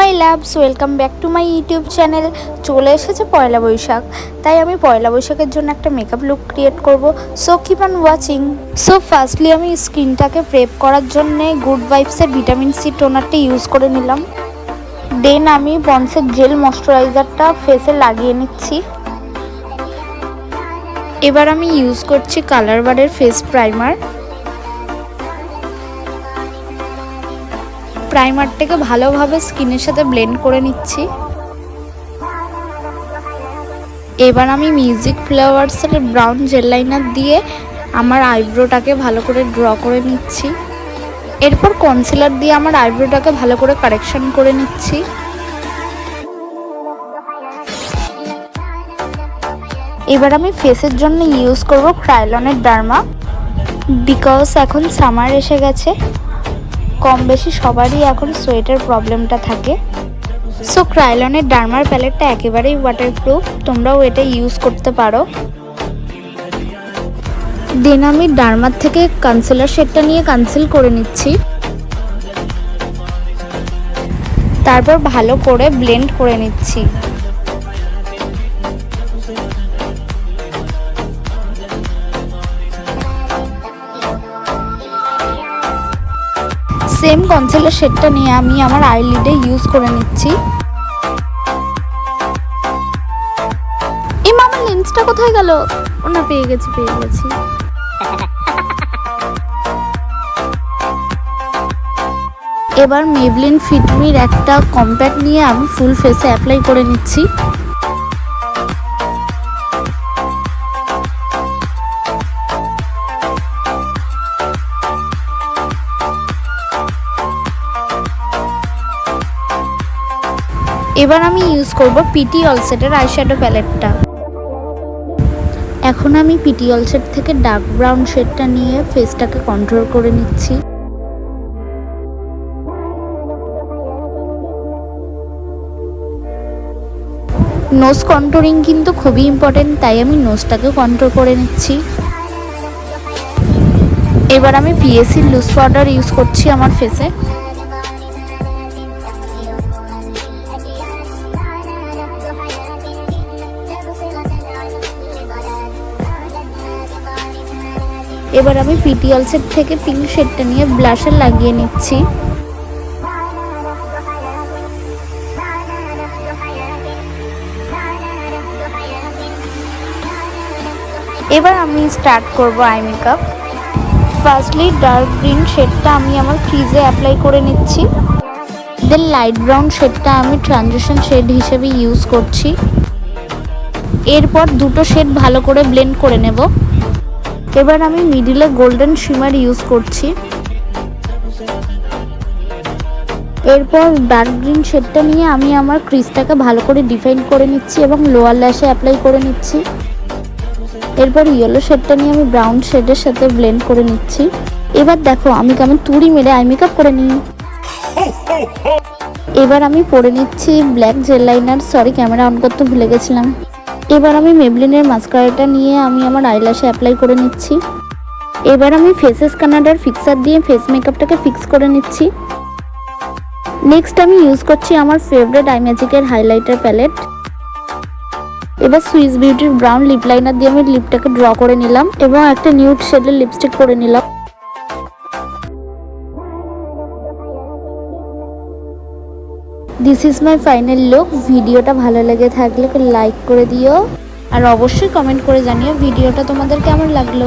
My loves, welcome back to my YouTube channel. চলে এসেছে পয়লা বৈশাখ, তাই আমি পয়লা বৈশাখের জন্য একটা মেকআপ লুক ক্রিয়েট করব। So keep on watching. So firstly আমি স্কিনটাকে প্রেপ করার জন্য গুড ভাইবসের ভিটামিন সি টোনারটা ইউজ করে নিলাম। দেন আমি পন্সের জেল ময়শ্চারাইজারটা ফেসে লাগিয়ে নিচ্ছি। এবার আমি ইউজ করছি কালার বারের ফেস প্রাইমার। প্রাইমারটাকে ভালোভাবে স্কিনের সাথে ব্লেন্ড করে নিচ্ছি। এবার আমি মিউজিক ফ্লাওয়ার্সের ব্রাউন জেল লাইনার দিয়ে আমার আইব্রোটাকে ভালো করে ড্র করে নিচ্ছি। এরপর কনসিলার দিয়ে আমার আইব্রোটাকে ভালো করে কারেকশন করে নিচ্ছি। এবার আমি ফেসের জন্য ইউজ করব ক্রায়োলনের ডার্মা, বিকজ এখন সামার এসে গেছে, কম বেশি সবারই এখন সোয়েটের প্রবলেমটা থাকে। সো ক্রায়োলনের ডার্মার প্যালেটটা একেবারেই ওয়াটারপ্রুফ, তোমরাও এটা ইউজ করতে পারো। দেন আমি ডার্মার থেকে কনসিলার শেডটা নিয়ে কনসিল করে নিচ্ছি। তারপর ভালো করে ব্লেন্ড করে নিচ্ছি। সেম কনসিলার শেডটা নিয়ে আমি আমার আইলিডে ইউজ করে নিচ্ছি। এই মামার লেন্সটা কোথায় গেল? ওনা পেয়ে গেছি। এবার মেবলিন ফিটমির একটা কম্প্যাক্ট নিয়ে আমি ফুল ফেসে অ্যাপ্লাই করে নিচ্ছি। এবার আমি ইউজ করব পিটি অলসেটের আইশ্যাডো প্যালেটটা। এখন আমি পিটি অলসেট থেকে ডার্ক ব্রাউন শেডটা নিয়ে ফেসটাকে কন্ট্রোল করে নিচ্ছি। নোজ কন্ট্রোলিং কিন্তু খুবই ইম্পর্টেন্ট, তাই আমি নোজটাকে কন্ট্রোল করে নিচ্ছি। এবার আমি পিএসসি লুজ পাউডার ইউজ করছি আমার ফেসে। এবার আমি পিটি অলসেট থেকে পিঙ্ক শেডটা নিয়ে ব্লাশার লাগিয়ে নিচ্ছি। এবার আমি স্টার্ট করব eye makeup. Firstly dark green শেডটা আমি আমার ক্রিজে অ্যাপ্লাই করে নিচ্ছি। দেন লাইট ব্রাউন শেডটা আমি ট্রানজিশন শেড হিসেবে ইউজ করছি। এরপর দুটো শেড ভালো করে ব্লেন্ড করে নেব। এবার আমি মিডিলে গোল্ডেন শিমার ইউজ করছি। এরপর ডার্ক গ্রিন শেডটা নিয়ে আমি আমার ক্রিজটাকে ভালো করে ডিফাইন করে নিচ্ছি এবং লোয়ার ল্যাশে অ্যাপ্লাই করে নিচ্ছি। এরপর ইয়েলো শেডটা নিয়ে আমি ব্রাউন শেডের সাথে ব্লেন্ড করে নিচ্ছি। এবার দেখো আমি কেমন তুড়ি মেরে আই মেকআপ করে নিই। এবার আমি পরে নিচ্ছি black gel liner, sorry camera on করতে ভুলে গেছিলাম। এবার আমি মেবলিনের মাস্কারাটা নিয়ে আমি আমার আইল্যাশে অ্যাপ্লাই করে নিচ্ছি। এবার আমি ফেসেস কানাডার ফিক্সার দিয়ে ফেস মেকআপটাকে ফিক্স করে নিচ্ছি। নেক্সট আমি ইউজ করছি আমার ফেভারিট আই ম্যাজিকের হাইলাইটার প্যালেট। এবার সুইস বিউটির ব্রাউন লিপ লাইনার দিয়ে আমি লিপটাকে ড্র করে নিলাম এবং একটা নিউড শেডের লিপস্টিক করে নিলাম। This is my final look. ভিডিওটা ভালো লেগে থাকলে লাইক করে দিও আর অবশ্যই কমেন্ট করে জানিও ভিডিওটা তোমাদের কেমন লাগলো।